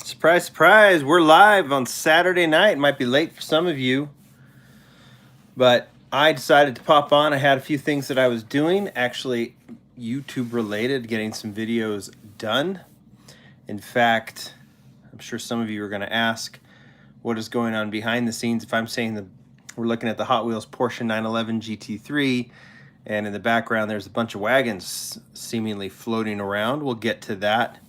Surprise, surprise, we're live on Saturday night. It might be late for some of you, but I decided to pop on. I had a few things that I was doing, actually YouTube related, getting some videos done. In fact, I'm sure some of you are going to ask what is going on behind the scenes. If I'm saying that we're looking at the Hot Wheels Porsche 911 GT3, and in the background there's a bunch of wagons seemingly floating around. We'll get to that.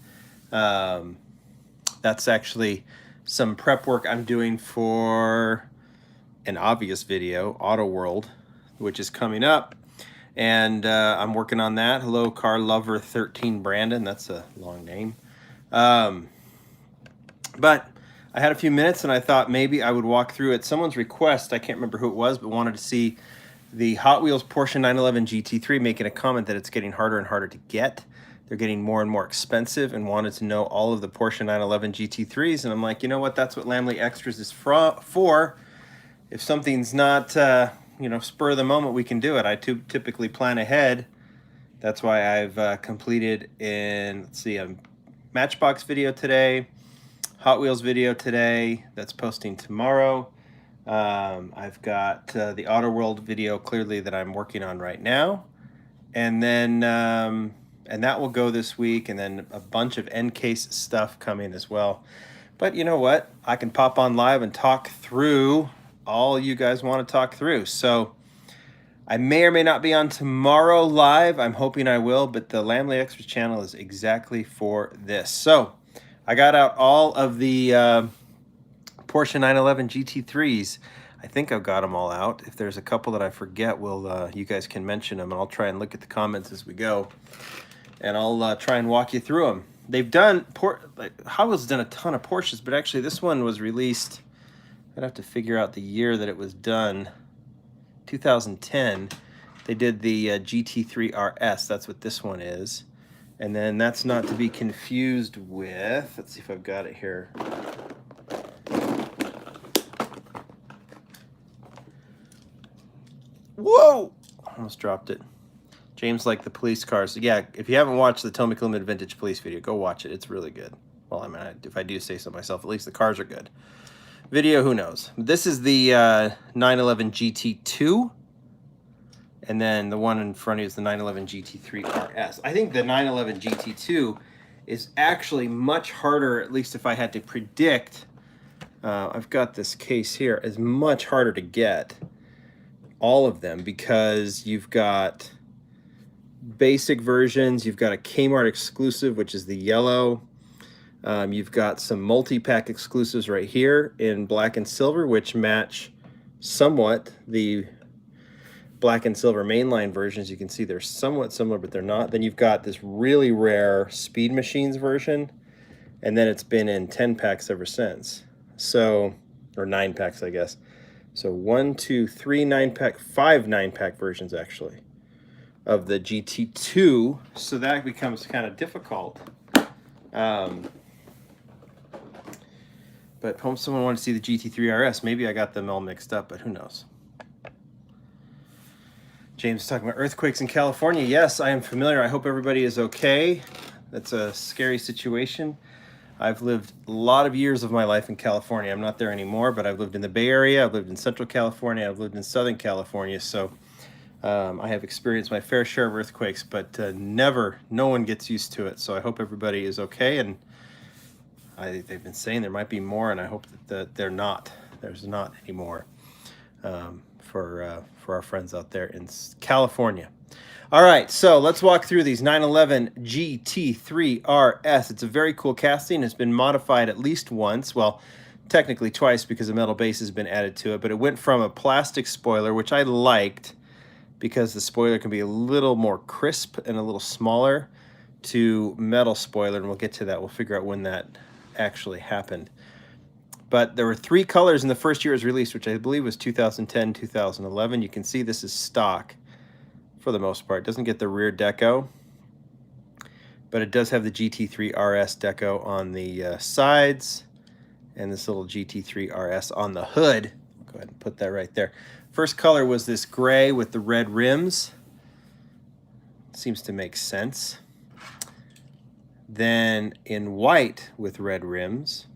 That's actually some prep work I'm doing for an obvious video, Auto World, which is coming up. And I'm working on that. Hello, Car Lover 13 Brandon. That's a long name. But I had a few minutes and I thought maybe I would walk through at someone's request. I can't remember who it was, but wanted to see the Hot Wheels Porsche 911 GT3, making a comment that it's getting harder and harder to get. They're getting more and more expensive, and wanted to know all of the Porsche 911 GT3s. And I'm like, you know what? That's what Lamley Extras is for. If something's not, spur of the moment, we can do it. I typically plan ahead. That's why I've completed a Matchbox video today, Hot Wheels video today. That's posting tomorrow. I've got the Auto World video clearly that I'm working on right now. And then... and that will go this week, and then a bunch of end case stuff coming as well. But you know what? I can pop on live and talk through all you guys want to talk through. So I may or may not be on tomorrow live. I'm hoping I will, but the Lamley Extras channel is exactly for this. So I got out all of the Porsche 911 GT3s. I think I've got them all out. If there's a couple that I forget, you guys can mention them, and I'll try and look at the comments as we go. And I'll try and walk you through them. They've done, Hot Wheels has done a ton of Porsches, but actually this one was released, I'd have to figure out the year that it was done, 2010. They did the GT3 RS, that's what this one is. And then that's not to be confused with, let's see if I've got it here. Whoa! Almost dropped it. James liked the police cars. Yeah, if you haven't watched the Tomic Limited Vintage Police video, go watch it. It's really good. Well, I mean, if I do say so myself, at least the cars are good. Video, who knows? This is the 911 GT2. And then the one in front of you is the 911 GT3 RS. I think the 911 GT2 is actually much harder, at least if I had to predict. I've got this case here. Is much harder to get. All of them, because you've got basic versions, you've got a Kmart exclusive, which is the yellow. You've got some multi-pack exclusives right here in black and silver, which match somewhat the black and silver mainline versions. You can see they're somewhat similar, but they're not. Then you've got this really rare Speed Machines version, and then it's been in 10 packs ever since. So, or 9 packs, I guess. So 1, 2, 3 9-pack, 5 9-pack versions actually of the GT2, so that becomes kind of difficult. But hope someone wanted to see the GT3 RS. Maybe I got them all mixed up, but who knows. James is talking about earthquakes in California. Yes, I am familiar. I hope everybody is okay. That's a scary situation. I've lived a lot of years of my life in California. I'm not there anymore, but I've lived in the Bay Area, I've lived in Central California, I've lived in Southern California, so I have experienced my fair share of earthquakes, but no one gets used to it. So I hope everybody is okay. And they've been saying there might be more, and I hope that there's not any more for our friends out there in California. All right, so let's walk through these 911 GT3 RS. It's a very cool casting. It's been modified at least once. Well, technically twice, because a metal base has been added to it, but it went from a plastic spoiler, which I liked, because the spoiler can be a little more crisp and a little smaller, to metal spoiler, and we'll get to that. We'll figure out when that actually happened. But there were 3 colors in the first year it was released, which I believe was 2010, 2011. You can see this is stock for the most part. It doesn't get the rear deco, but it does have the GT3 RS deco on the sides, and this little GT3 RS on the hood. I'll go ahead and put that right there. First color was this gray with the red rims. Seems to make sense. Then in white with red rims.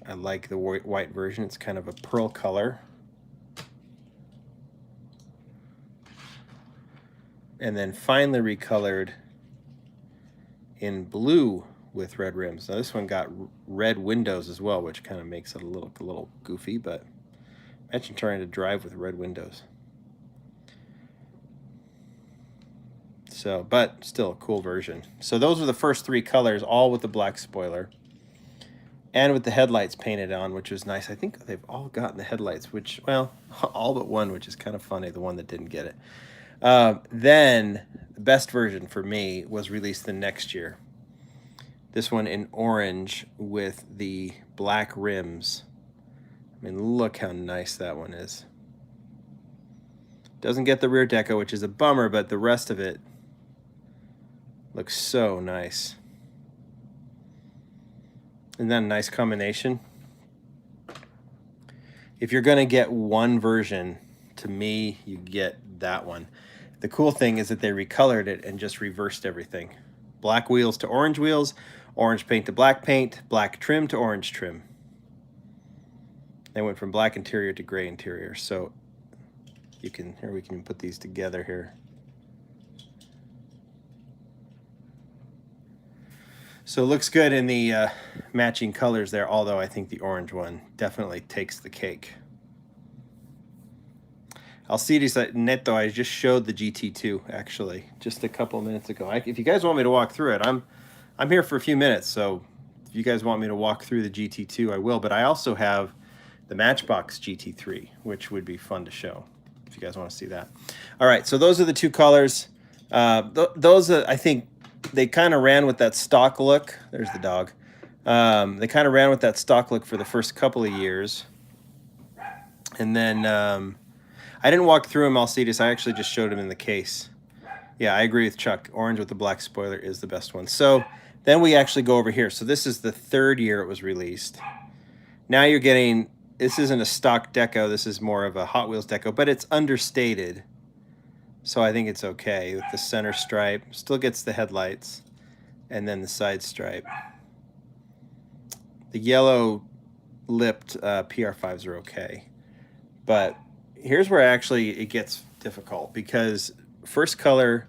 I like the white version. It's kind of a pearl color. And then finally recolored in blue with red rims. Now this one got red windows as well, which kind of makes it look a little goofy, but imagine trying to drive with red windows. So, but still a cool version. So those are the first three colors, all with the black spoiler. And with the headlights painted on, which was nice. I think they've all gotten the headlights, which, well, all but one, which is kind of funny, the one that didn't get it. Then the best version for me was released the next year. This one in orange with the black rims. I mean, look how nice that one is. Doesn't get the rear deco, which is a bummer, but the rest of it looks so nice. Isn't that a nice combination? If you're going to get one version, to me, you get that one. The cool thing is that they recolored it and just reversed everything. Black wheels to orange wheels, orange paint to black paint, black trim to orange trim. They went from black interior to gray interior. So you can, here we can put these together here. So it looks good in the matching colors there, although I think the orange one definitely takes the cake. Alcides Neto, I just showed the GT2 actually just a couple minutes ago. If you guys want me to walk through it, I'm here for a few minutes, so if you guys want me to walk through the GT2, I will. But I also have the Matchbox GT3, which would be fun to show if you guys want to see that. All right, so those are the two colors. Those I think they kind of ran with that stock look. There's the dog. They kind of ran with that stock look for the first couple of years. And then I didn't walk through them, Alcides. I actually just showed them in the case. Yeah, I agree with Chuck. Orange with the black spoiler is the best one. So then we actually go over here. So this is the third year it was released. Now you're getting, this isn't a stock deco. This is more of a Hot Wheels deco, but it's understated. So I think it's okay with the center stripe. Still gets the headlights and then the side stripe. The yellow lipped PR5s are okay. But here's where actually it gets difficult, because first color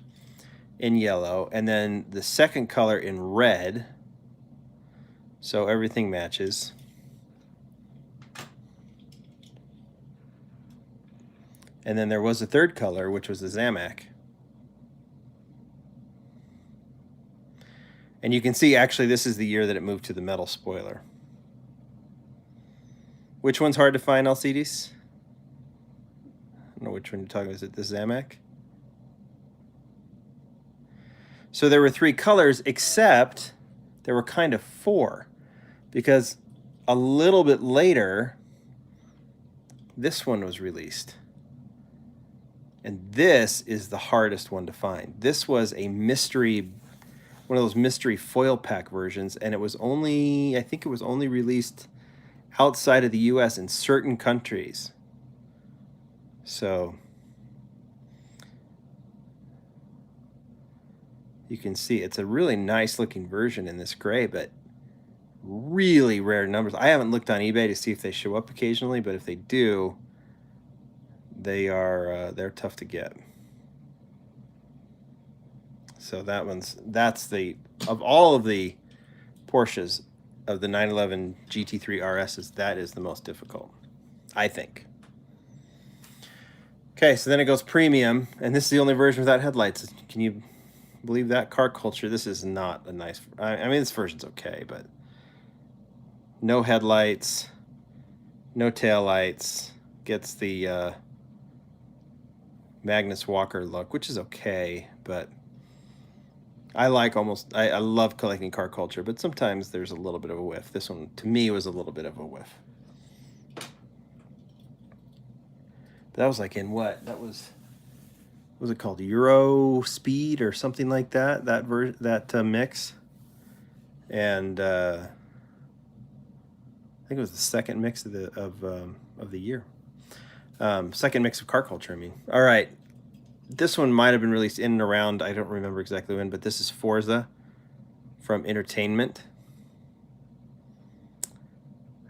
in yellow and then the second color in red. So everything matches. And then there was a third color, which was the Zamac. And you can see, actually, this is the year that it moved to the metal spoiler. Which one's hard to find, Alcides? I don't know which one you're talking about. Is it the Zamac? So there were three colors, except there were kind of four. Because a little bit later, this one was released. And this is the hardest one to find. This was a mystery, one of those mystery foil pack versions, and it was only, I think it was only released outside of the US in certain countries. So you can see it's a really nice looking version in this gray, but really rare numbers. I haven't looked on eBay to see if they show up occasionally, but if they do, they're tough to get. So that's the, of all of the Porsches of the 911 GT3 RSs, that is the most difficult, I think. Okay, so then it goes premium, and this is the only version without headlights. Can you believe that? Car culture. This is not a nice, I mean, this version's okay, but no headlights, no taillights. Gets the Magnus Walker look, which is okay, but I like almost, I love collecting car culture, but sometimes there's a little bit of a whiff. This one, to me, was a little bit of a whiff. That was like in what? That was it called? Euro Speed or something like that, that mix. And I think it was the second mix of the year. Second mix of car culture, I mean. All right. This one might have been released in and around, I don't remember exactly when, but this is Forza. from Entertainment.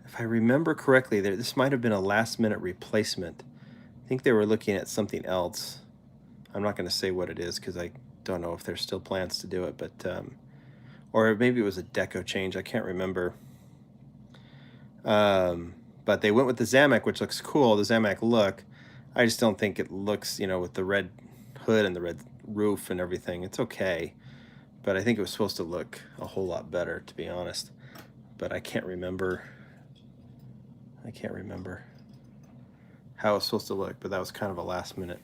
If I remember correctly, this might have been a last-minute replacement. I think they were looking at something else. I'm not going to say what it is because I don't know if there's still plans to do it, but or maybe it was a deco change. I can't remember. But they went with the Zamak, which looks cool, the Zamak look. I just don't think it looks, you know, with the red hood and the red roof and everything. It's okay, but I think it was supposed to look a whole lot better, to be honest. But I can't remember. How it's supposed to look, but that was kind of a last minute.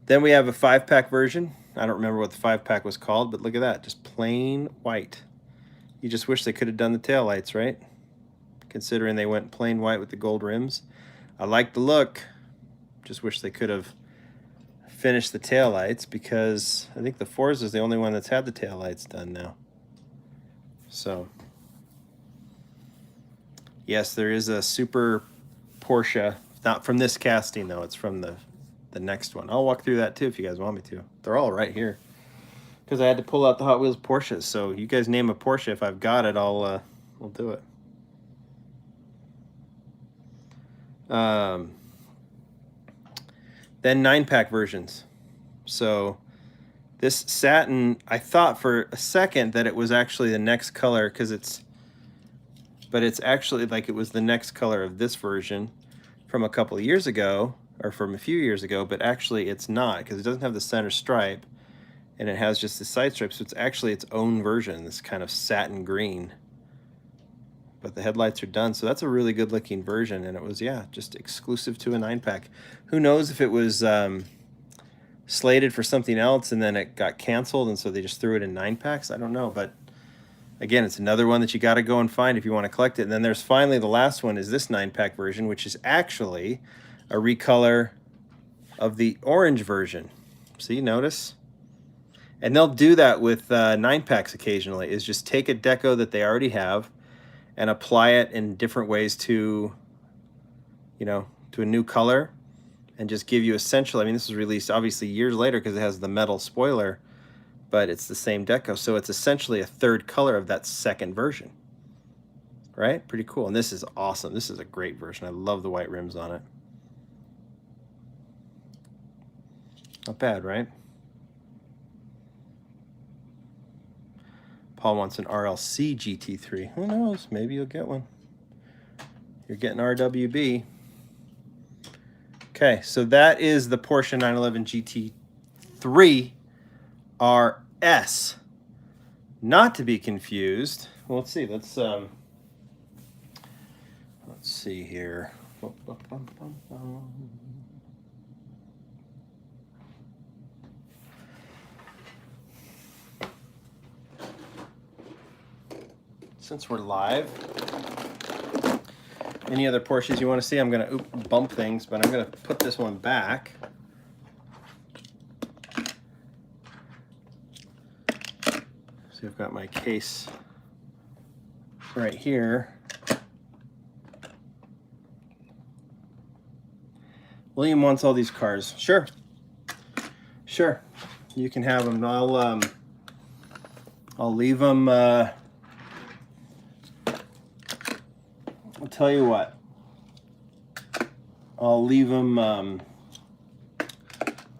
Then we have a 5-pack version. I don't remember what the 5-pack was called, but look at that, just plain white. You just wish they could have done the taillights, right? Considering they went plain white with the gold rims. I like the look. Just wish they could have finished the taillights, because I think the Forza is the only one that's had the taillights done now. So, yes, there is a Super Porsche. Not from this casting, though. It's from the next one. I'll walk through that, too, if you guys want me to. They're all right here. Because I had to pull out the Hot Wheels Porsches. So, you guys name a Porsche. If I've got it, I'll do it. Then 9-pack versions. So this satin, I thought for a second that it was actually the next color, but it's actually like it was the next color of this version from a couple of years ago, or from a few years ago, but actually it's not, because it doesn't have the center stripe and it has just the side stripes. So it's actually its own version, this kind of satin green. But the headlights are done, so that's a really good looking version, and it was, yeah, just exclusive to a 9-pack. Who knows if it was slated for something else and then it got canceled and so they just threw it in 9-packs? I don't know, but again, it's another one that you got to go and find if you want to collect it. And then there's finally the last one, is this 9-pack version, which is actually a recolor of the orange version. See, notice? And they'll do that with 9-packs occasionally, is just take a deco that they already have and apply it in different ways to, you know, to a new color, and just give you essentially, I mean, this was released obviously years later because it has the metal spoiler, but it's the same deco. So it's essentially a third color of that second version, right? Pretty cool. And this is awesome. This is a great version. I love the white rims on it. Not bad, right? Paul wants an RLC GT3. Who knows? Maybe you'll get one. You're getting RWB. Okay, so that is the Porsche 911 GT3 RS. Not to be confused. Well, let's see. Let's see here. Since we're live, any other Porsches you want to see? I'm going to bump things, but I'm going to put this one back. See, I've got my case right here. William wants all these cars. Sure. Sure. You can have them. I'll leave them. I'll tell you what. I'll leave them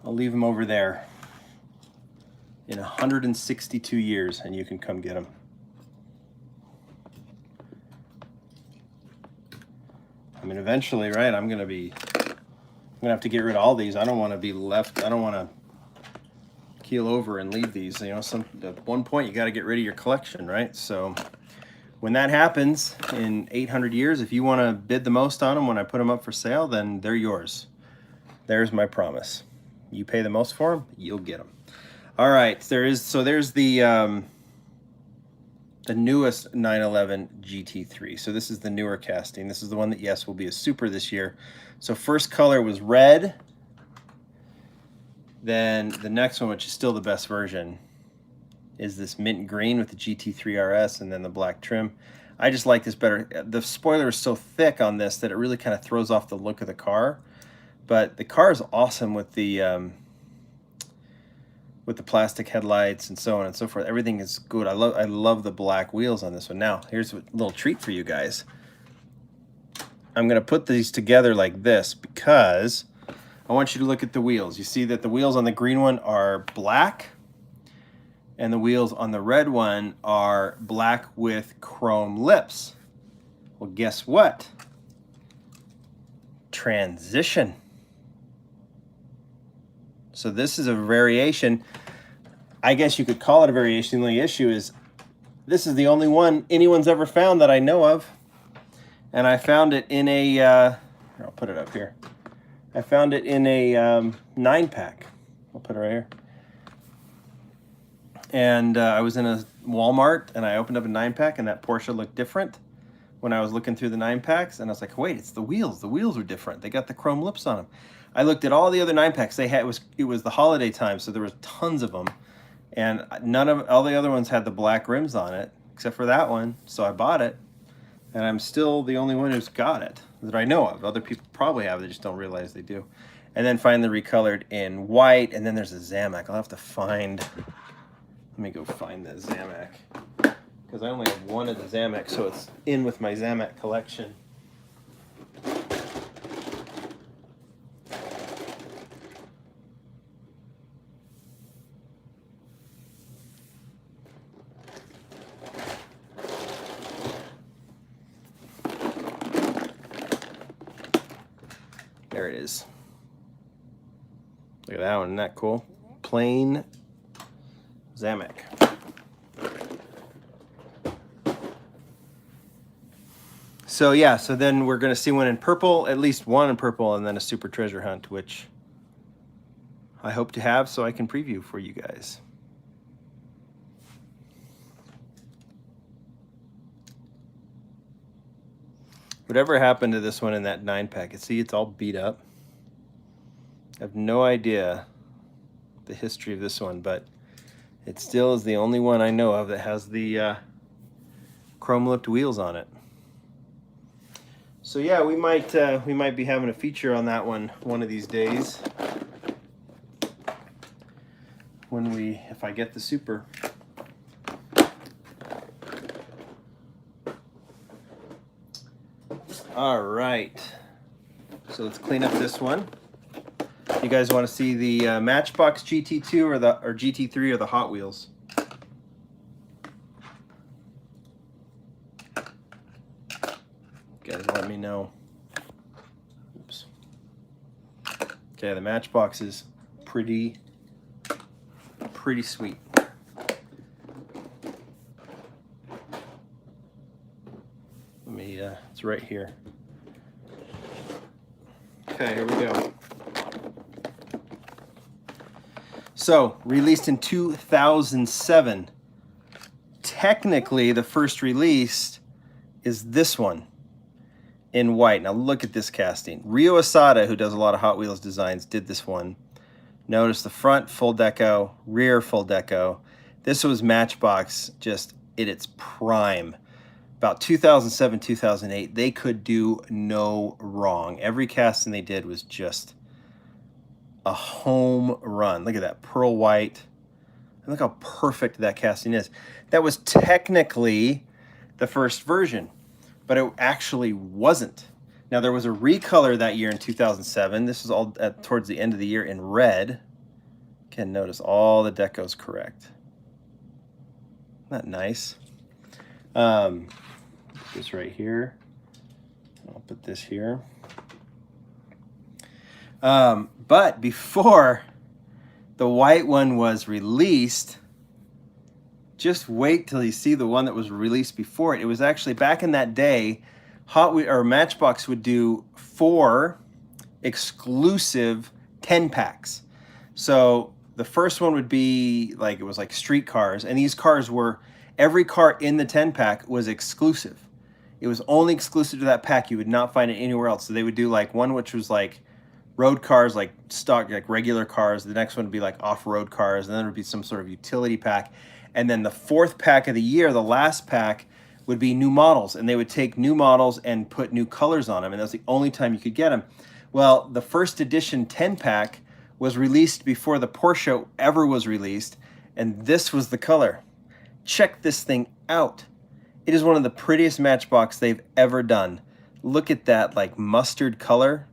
over there in 162 years, and you can come get them. I mean, eventually, right? I'm gonna have to get rid of all these. I don't want to be left. I don't want to keel over and leave these. You know, at one point you got to get rid of your collection, right? So when that happens in 800 years, if you want to bid the most on them when I put them up for sale, then they're yours. There's my promise. You pay the most for them, you'll get them. All right, there's the newest 911 GT3. So this is the newer casting. This is the one that, yes, will be a super this year. So first color was red. Then the next one, which is still the best version, is this mint green with the GT3 RS and then the black trim. I just like this better. The spoiler is so thick on this that it really kind of throws off the look of the car. But the car is awesome with the with the plastic headlights and so on and so forth. Everything is good. I love the black wheels on this one. Now, here's a little treat for you guys. I'm going to put these together like this because I want you to look at the wheels. You see that the wheels on the green one are black, and the wheels on the red one are black with chrome lips. Well, guess what? Transition. So this is a variation. I guess you could call it a variation. The only issue is this is the only one anyone's ever found that I know of. And I found it in a, I'll put it up here. I found it in a 9-pack. I'll put it right here. And I was in a Walmart and I opened up a 9-pack and that Porsche looked different when I was looking through the 9-packs. And I was like, wait, it's the wheels. The wheels were different. They got the chrome lips on them. I looked at all the other 9-packs they had. It was the holiday time, so there was tons of them. And all the other ones had the black rims on it, except for that one. So I bought it. And I'm still the only one who's got it that I know of. Other people probably have, they just don't realize they do. And then finally recolored in white, and then there's a Zamac. I'll have to find, let me go find the Zamac. Because I only have one of the Zamac, so it's in with my Zamac collection. There it is. Look at that one, isn't that cool? Plain Zamac. So yeah, so then we're gonna see one in purple, at least one in purple, and then a super treasure hunt, which I hope to have so I can preview for you guys. Whatever happened to this one in that 9-pack? See, it's all beat up. I have no idea the history of this one, but it still is the only one I know of that has the chrome-lipped wheels on it. So yeah, we might be having a feature on that one of these days if I get the super. All right, so let's clean up this one. You guys want to see the Matchbox GT2 or GT3 or the Hot Wheels? You guys let me know. Oops. Okay, the Matchbox is pretty sweet. Let me, it's right here. Okay, here we go. So, released in 2007. Technically, the first release is this one in white. Now look at this casting. Rio Asada, who does a lot of Hot Wheels designs, did this one. Notice the front full deco, rear full deco. This was Matchbox just in its prime. About 2007, 2008, they could do no wrong. Every casting they did was just a home run. Look at that, pearl white. And look how perfect that casting is. That was technically the first version, but it actually wasn't. Now, there was a recolor that year in 2007. This was all towards the end of the year in red. Again, notice all the deco's correct. Isn't that nice? Put this right here. I'll put this here. But before the white one was released, just wait till you see the one that was released before it. It was actually back in that day, Matchbox would do 4 exclusive 10-packs. So the first one would be like, it was like street cars, and these cars were, every car in the 10-pack was exclusive. It was only exclusive to that pack. You would not find it anywhere else. So they would do like one which was like road cars, like stock, like regular cars. The next one would be like off-road cars, and then there would be some sort of utility pack. And then the 4th pack of the year, the last pack, would be new models, and they would take new models and put new colors on them, and that was the only time you could get them. Well, the first edition 10-pack was released before the Porsche ever was released, and this was the color. Check this thing out. It is one of the prettiest Matchbox they've ever done. Look at that like mustard color,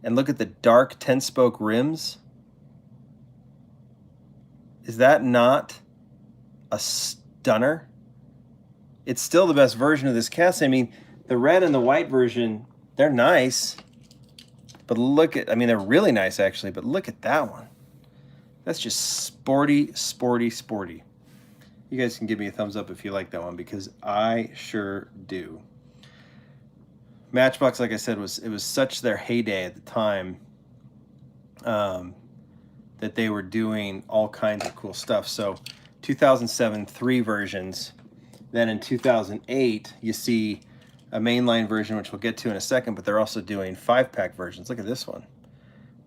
and look at the dark 10-spoke rims. Is that not a stunner? It's still the best version of this cast. I mean, the red and the white version, they're nice, but look at, I mean, they're really nice actually, but look at that one. That's just sporty, sporty, sporty. You guys can give me a thumbs up if you like that one, because I sure do. Matchbox, like I said, it was such their heyday at the time that they were doing all kinds of cool stuff. So 2007, 3 versions. Then in 2008, you see a mainline version, which we'll get to in a second, but they're also doing 5-pack versions. Look at this one.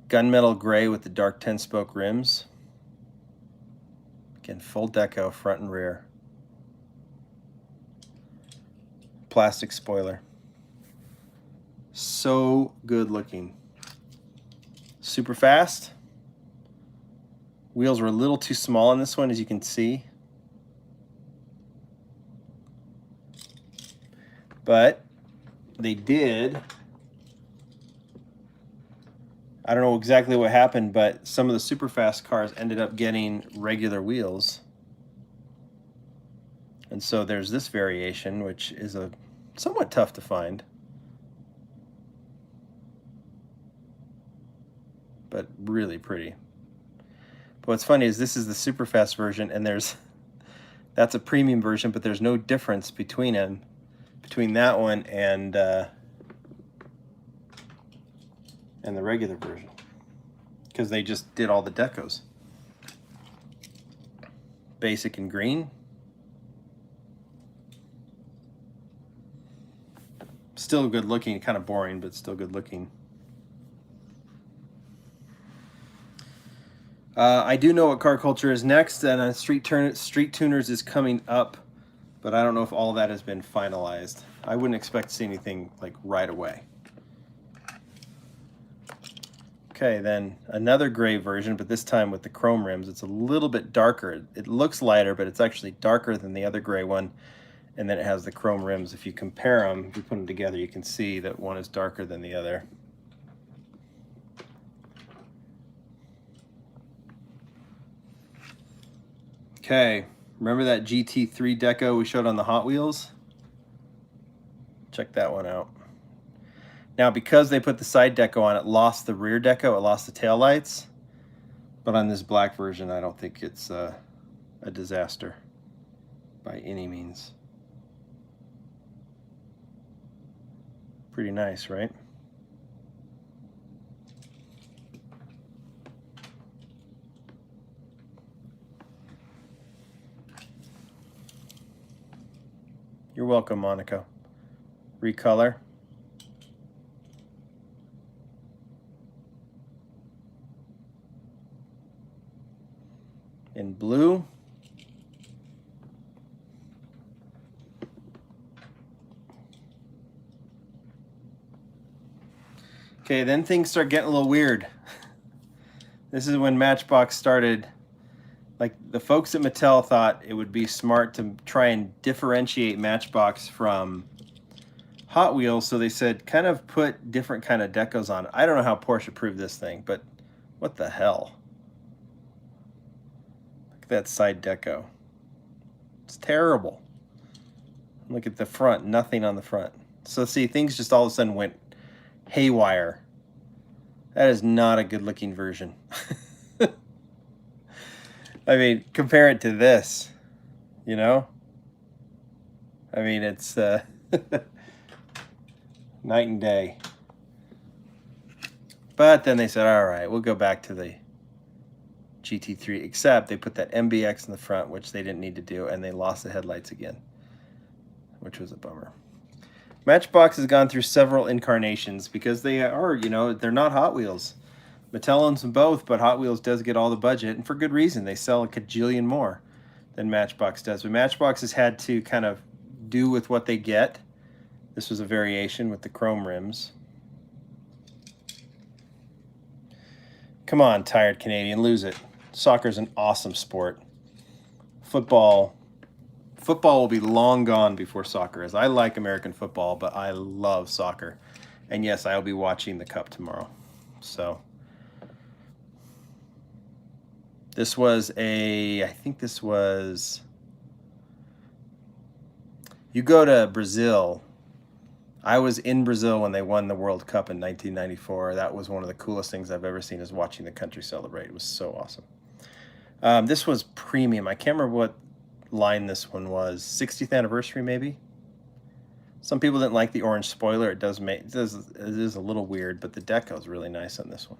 Gunmetal gray with the dark 10-spoke rims. Again, full deco, front and rear. Plastic spoiler. So good looking. Super fast. Wheels were a little too small on this one, as you can see. But they did. I don't know exactly what happened, but some of the super fast cars ended up getting regular wheels. And so there's this variation, which is a somewhat tough to find. But really pretty. But what's funny is this is the super fast version, and that's a premium version, but there's no difference between them, between that one and the regular version, because they just did all the decos. Basic and green. Still good looking, kind of boring, but still good looking. I do know what car culture is next, and Street Tuners is coming up, but I don't know if all that has been finalized. I wouldn't expect to see anything like right away. Okay, then another gray version, but this time with the chrome rims. It's a little bit darker. It looks lighter, but it's actually darker than the other gray one, and then it has the chrome rims. If you compare them, if you put them together, you can see that one is darker than the other. Okay, remember that GT3 deco we showed on the Hot Wheels? Check that one out. Now, because they put the side deco on, it lost the rear deco, it lost the taillights. But on this black version, I don't think it's a disaster by any means. Pretty nice, right? You're welcome, Monica. Recolor. In blue. Okay, then things start getting a little weird. This is when Matchbox started. Like, the folks at Mattel thought it would be smart to try and differentiate Matchbox from Hot Wheels, so they said kind of put different kind of decos on it. I don't know how Porsche approved this thing, but what the hell? Look at that side deco. It's terrible. Look at the front, nothing on the front. So see, things just all of a sudden went haywire. That is not a good looking version. I mean, compare it to this, you know? I mean, it's night and day. But then they said, all right, we'll go back to the GT3, except they put that MBX in the front, which they didn't need to do, and they lost the headlights again, which was a bummer. Matchbox has gone through several incarnations because they are, you know, they're not Hot Wheels. Mattel owns them both, but Hot Wheels does get all the budget, and for good reason. They sell a cajillion more than Matchbox does. But Matchbox has had to kind of do with what they get. This was a variation with the chrome rims. Come on, tired Canadian, lose it. Soccer's an awesome sport. Football will be long gone before soccer is. I like American football, but I love soccer. And yes, I'll be watching the Cup tomorrow. So this was I think this was, you go to Brazil. I was in Brazil when they won the World Cup in 1994. That was one of the coolest things I've ever seen, is watching the country celebrate. It was so awesome. This was premium. I can't remember what line this one was. 60th anniversary, maybe? Some people didn't like the orange spoiler. It is a little weird, but the deco is really nice on this one.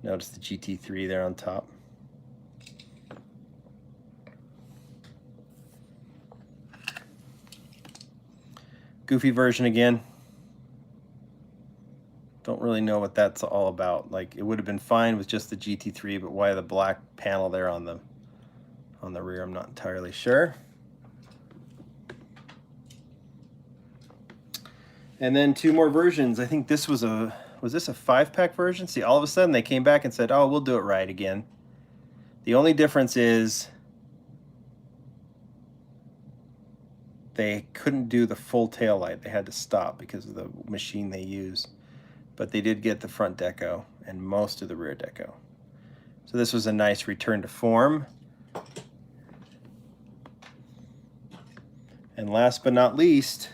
Notice the GT3 there on top. Goofy version again. Don't really know what that's all about. Like, it would have been fine with just the GT3, but why the black panel there on the rear, I'm not entirely sure. And then two more versions. I think this was this a 5-pack version? See, all of a sudden they came back and said, oh, we'll do it right again. The only difference is they couldn't do the full tail light. They had to stop because of the machine they use. But they did get the front deco and most of the rear deco. So this was a nice return to form. And last but not least,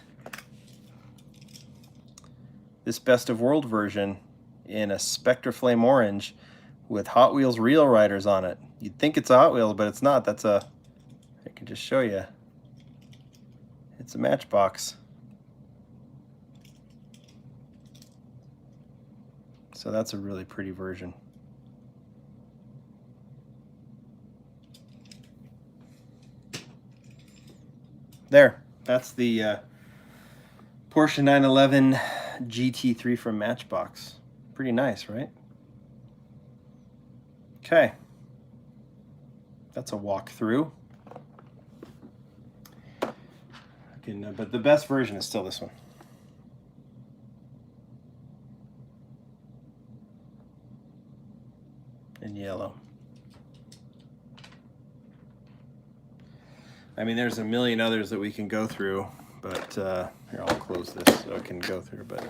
this Best of World version in a Spectre Flame Orange with Hot Wheels Real Riders on it. You'd think it's a Hot Wheels, but it's not. I can just show you. It's a Matchbox. So that's a really pretty version. There, that's the Porsche 911 GT3 from Matchbox. Pretty nice, right? Okay. That's a walkthrough. But the best version is still this one. In yellow. I mean, there's a million others that we can go through, but here, I'll close this so I can go through. But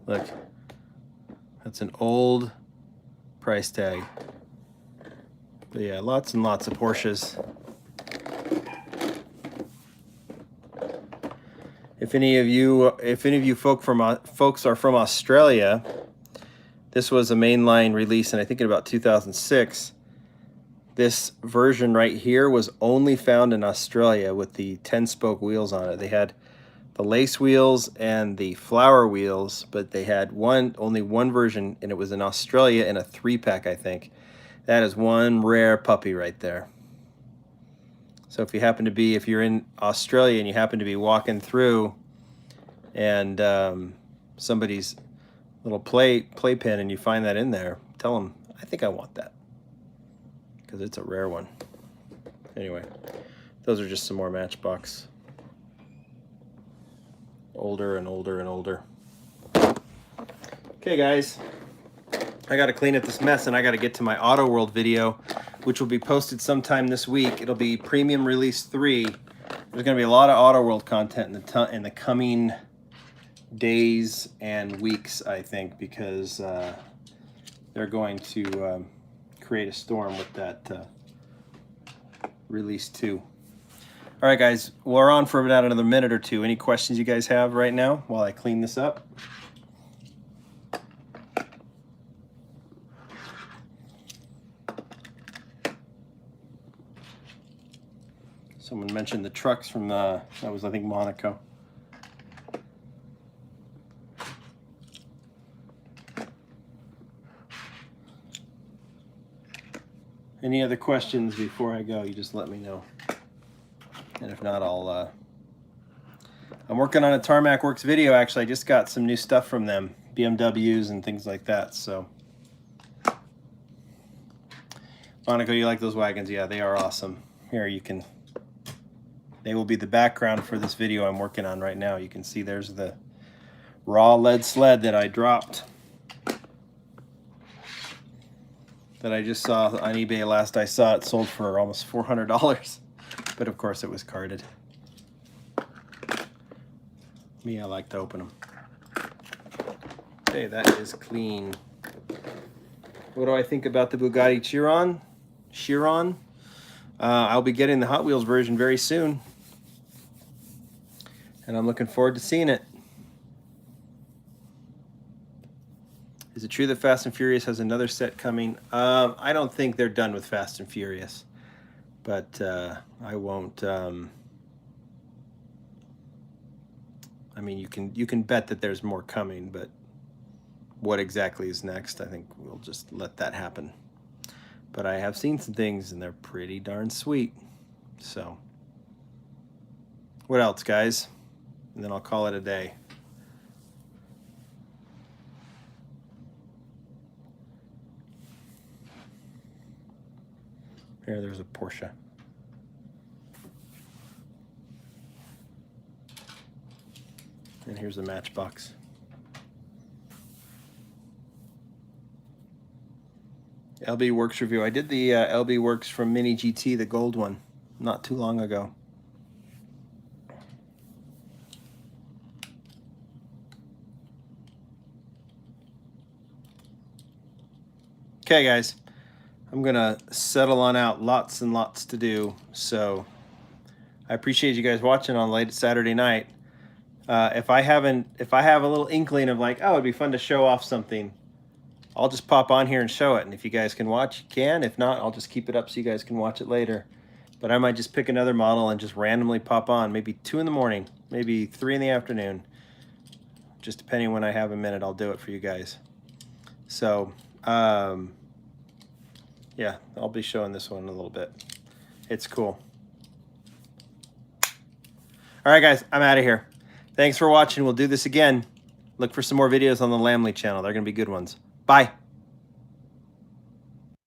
look, that's an old price tag. But yeah, lots and lots of Porsches. If any of you folks are from Australia, this was a mainline release, and I think in about 2006. This version right here was only found in Australia with the 10-spoke wheels on it. They had the lace wheels and the flower wheels, but they had only one version, and it was in Australia in a 3-pack, I think. That is one rare puppy right there. So if you're in Australia and you happen to be walking through and somebody's little playpen and you find that in there, tell them, I think I want that, because it's a rare one. Anyway, those are just some more Matchbox. Older and older and older. Okay, guys. I got to clean up this mess, and I got to get to my Auto World video, which will be posted sometime this week. It'll be Premium Release 3. There's going to be a lot of Auto World content in the coming days and weeks, I think, because they're going to create a storm with that Release 2. All right, guys, we're on for about another minute or two. Any questions you guys have right now while I clean this up? Someone mentioned the trucks from that was, I think, Monaco. Any other questions before I go, you just let me know. And if not, I'm working on a Tarmac Works video, actually. I just got some new stuff from them, BMWs and things like that, so. Monaco, you like those wagons? Yeah, they are awesome. Here, they will be the background for this video I'm working on right now. You can see there's the raw lead sled that I dropped. that I just saw on eBay last I saw it sold for almost $400. But of course it was carded. Me, I like to open them. Okay, that is clean. What do I think about the Bugatti Chiron? I'll be getting the Hot Wheels version very soon. And I'm looking forward to seeing it. Is it true that Fast and Furious has another set coming? I don't think they're done with Fast and Furious. But I won't... I mean, you can bet that there's more coming, but what exactly is next, I think we'll just let that happen. But I have seen some things, and they're pretty darn sweet. So, what else, guys? And then I'll call it a day. Here, there's a Porsche. And here's a Matchbox. LB Works review. I did the LB Works from Mini GT, the gold one, not too long ago. Okay, guys, I'm gonna settle on out. Lots and lots to do. So I appreciate you guys watching on late Saturday night. If I have a little inkling of like, oh, it'd be fun to show off something, I'll just pop on here and show it. And if you guys can watch, you can. If not, I'll just keep it up so you guys can watch it later. But I might just pick another model and just randomly pop on. Maybe 2 in the morning, maybe 3 in the afternoon. Just depending when I have a minute, I'll do it for you guys. So, yeah, I'll be showing this one in a little bit. It's cool. All right, guys, I'm out of here. Thanks for watching. We'll do this again. Look for some more videos on the Lamley channel. They're going to be good ones. Bye.